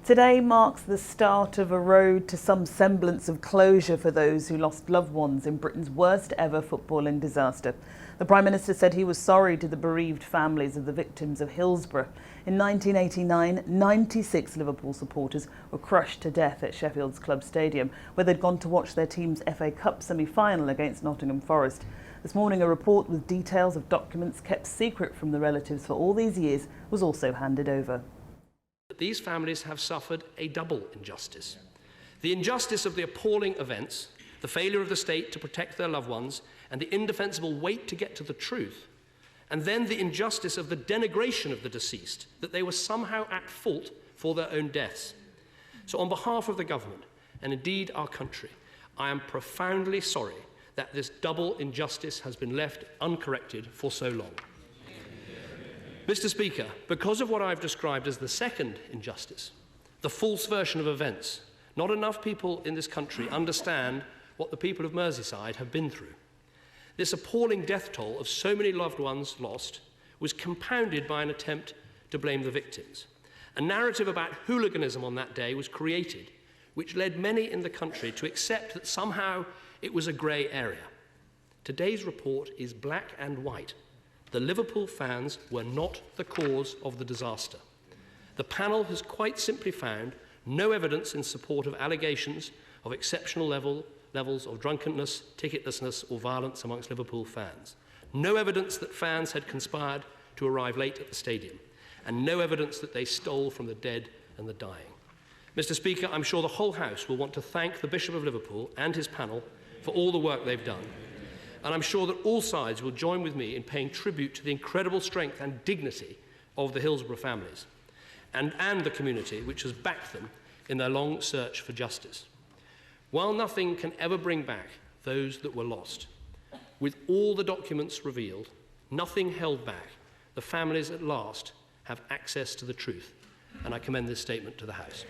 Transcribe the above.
Today marks the start of a road to some semblance of closure for those who lost loved ones in Britain's worst ever footballing disaster. The Prime Minister said he was sorry to the bereaved families of the victims of Hillsborough. In 1989, 96 Liverpool supporters were crushed to death at Sheffield's club stadium, where they'd gone to watch their team's FA Cup semi-final against Nottingham Forest. This morning, a report with details of documents kept secret from the relatives for all these years was also handed over. These families have suffered a double injustice. The injustice of the appalling events, the failure of the state to protect their loved ones, and the indefensible wait to get to the truth, and then the injustice of the denigration of the deceased, that they were somehow at fault for their own deaths. So on behalf of the government, and indeed our country, I am profoundly sorry that this double injustice has been left uncorrected for so long. Mr. Speaker, because of what I've described as the second injustice, the false version of events, not enough people in this country understand what the people of Merseyside have been through. This appalling death toll of so many loved ones lost was compounded by an attempt to blame the victims. A narrative about hooliganism on that day was created, which led many in the country to accept that somehow it was a grey area. Today's report is black and white. The Liverpool fans were not the cause of the disaster. The panel has quite simply found no evidence in support of allegations of exceptional levels of drunkenness, ticketlessness or violence amongst Liverpool fans. No evidence that fans had conspired to arrive late at the stadium, and no evidence that they stole from the dead and the dying. Mr. Speaker, I'm sure the whole House will want to thank the Bishop of Liverpool and his panel for all the work they've done. And I'm sure that all sides will join with me in paying tribute to the incredible strength and dignity of the Hillsborough families and the community which has backed them in their long search for justice. While nothing can ever bring back those that were lost, with all the documents revealed, nothing held back, the families at last have access to the truth. And I commend this statement to the House.